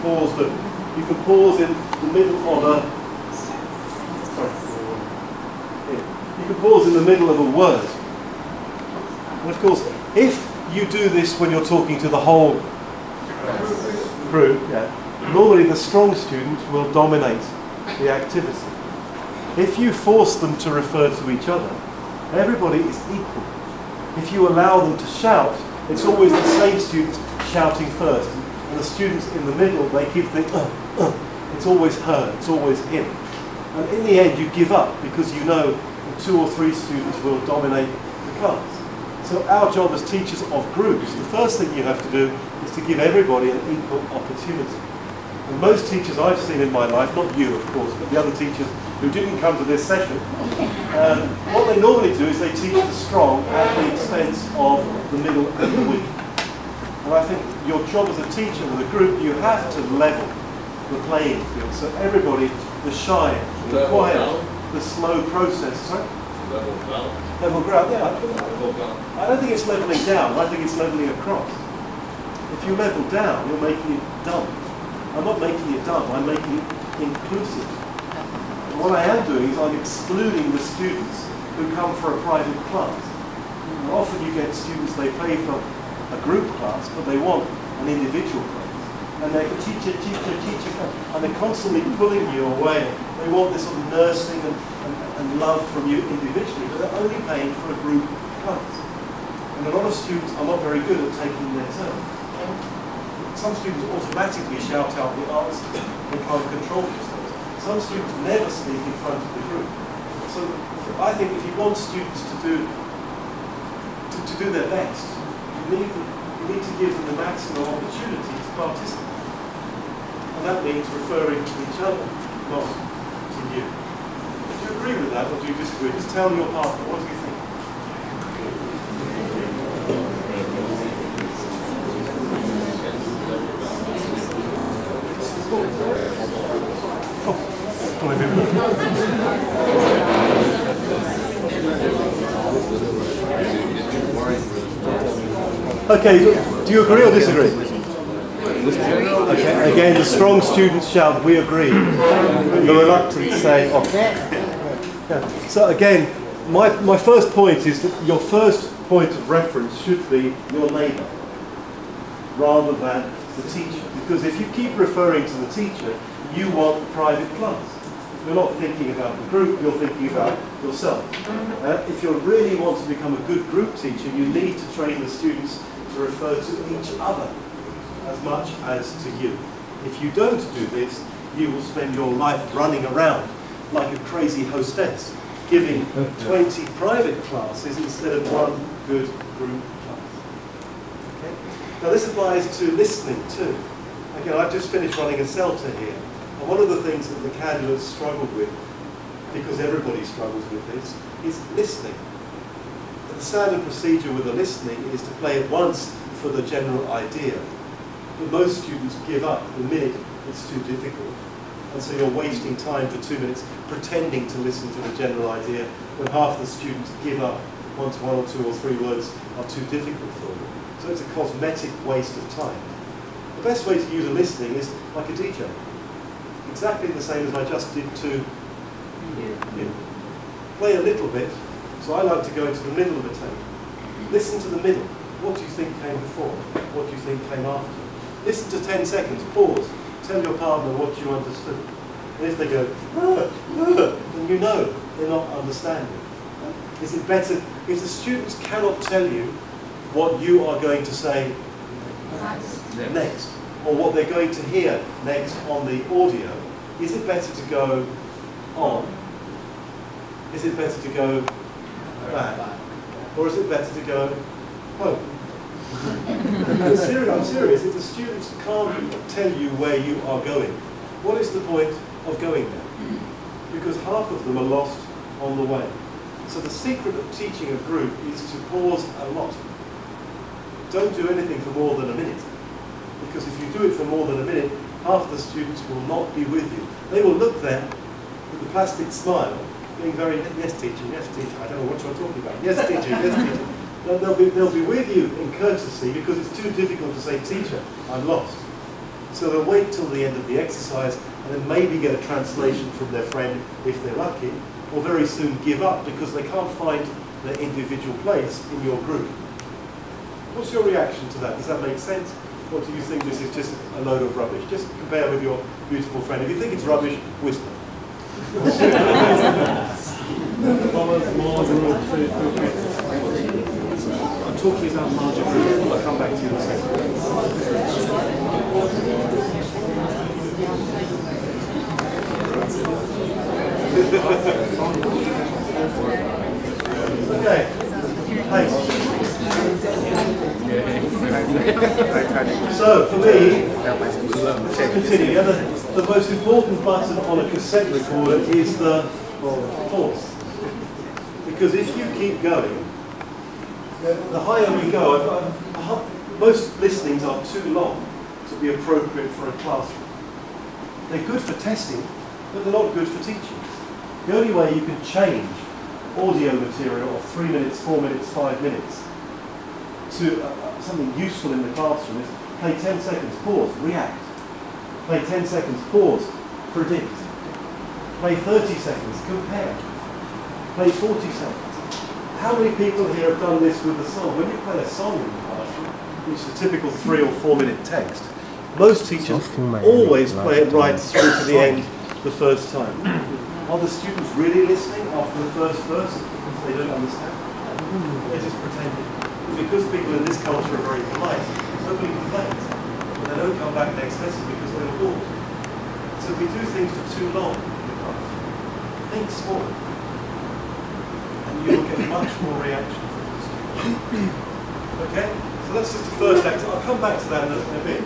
pause, look, you can pause in the middle of a, you can pause in the middle of a word. And of course, if you do this when you're talking to the whole group, normally the strong students will dominate the activity. If you force them to refer to each other, everybody is equal. If you allow them to shout, it's always the same students shouting first. And the students in the middle, they keep thinking, it's always her, it's always him. And in the end, you give up because you know that 2 or 3 students will dominate the class. So our job as teachers of groups, the first thing you have to do is to give everybody an equal opportunity. And most teachers I've seen in my life, not you of course, but the other teachers who didn't come to this session, what they normally do is they teach the strong at the expense of the middle and the weak. And I think your job as a teacher with a group, you have to level the playing field. So everybody, the shy, the quiet, the slow process. Sorry? Level ground. Level ground, yeah. Level ground. I don't think it's leveling down, I think it's leveling across. If you level down, you're making it dumb. I'm not making it dumb, I'm making it inclusive. And what I am doing is I'm excluding the students who come for a private class. And often you get students, they pay for a group class, but they want an individual class. And they're teacher, and they're constantly pulling you away. They want this sort of nursing and love from you individually, but they're only paying for a group class. And a lot of students are not very good at taking their turn. Some students automatically shout out the answers, they can't control themselves. Some students never speak in front of the group. So I think if you want students to do their best, you need to give them the maximum opportunity to participate. And that means referring to each other, not to you. Do you agree with that or do you disagree? Just tell your partner, what do you think? Okay, do you agree or disagree? Okay, again, the strong students shout, we agree. The reluctant say, okay. Yeah. So again, my first point is that your first point of reference should be your neighbour, rather than the teacher. Because if you keep referring to the teacher, you want the private class. You're not thinking about the group, you're thinking about yourself. If you really want to become a good group teacher, you need to train the students to refer to each other as much as to you. If you don't do this, you will spend your life running around like a crazy hostess, giving 20 private classes instead of one good group class. Okay? Now this applies to listening too. Again, I've just finished running a CELTA here. And one of the things that the candidates struggled with, because everybody struggles with this, is listening. The standard procedure with the listening is to play it once for the general idea. But most students give up the minute it's too difficult. And so you're wasting time for 2 minutes pretending to listen to the general idea when half the students give up once 1 or 2 or 3 words are too difficult for them. So it's a cosmetic waste of time. The best way to use a listening is like a DJ. Exactly the same as I just did to you. Play a little bit. So I like to go into the middle of the tape. Listen to the middle. What do you think came before? What do you think came after? Listen to 10 seconds. Pause. Tell your partner what you understood. And if they go, then you know they're not understanding. Is it better if the students cannot tell you what you are going to say next, or what they're going to hear next on the audio? Is it better to go on? Is it better to go back? Or is it better to go home? I'm serious. If the students can't tell you where you are going, what is the point of going there? Because half of them are lost on the way. So the secret of teaching a group is to pause a lot. Don't do anything for more than a minute. Because if you do it for more than a minute, half the students will not be with you. They will look there with a plastic smile, being very, yes teacher, I don't know what you're talking about. Yes teacher, yes teacher. They'll be with you in courtesy because it's too difficult to say, teacher, I'm lost. So they'll wait till the end of the exercise and then maybe get a translation from their friend if they're lucky, or very soon give up because they can't find their individual place in your group. What's your reaction to that? Does that make sense? Or do you think this is just a load of rubbish? Just compare with your beautiful friend. If you think it's rubbish, whisper. I'm talking about larger groups. I'll come back to you in a second. Okay. Thanks. So, for me, let's continue. The most important button on a cassette recorder is the pause. Because if you keep going, the higher we go, most listenings are too long to be appropriate for a classroom. They're good for testing, but they're not good for teaching. The only way you can change audio material of 3 minutes, 4 minutes, 5 minutes to something useful in the classroom is play 10 seconds, pause, react. Play 10 seconds, pause, predict. Play 30 seconds, compare. Play 40 seconds. How many people here have done this with a song? When you play a song in the classroom, which is a typical 3 or 4 minute text, most teachers always play it right through to the end the first time. Are the students really listening after the first verse because they don't understand? They're just pretending. Because people in this culture are very polite, nobody complains. But they don't come back next lesson because they were bored. So if we do things for too long in the classroom, think small. And you'll get much more reaction from the students. Okay? So that's just the first act. I'll come back to that in a bit.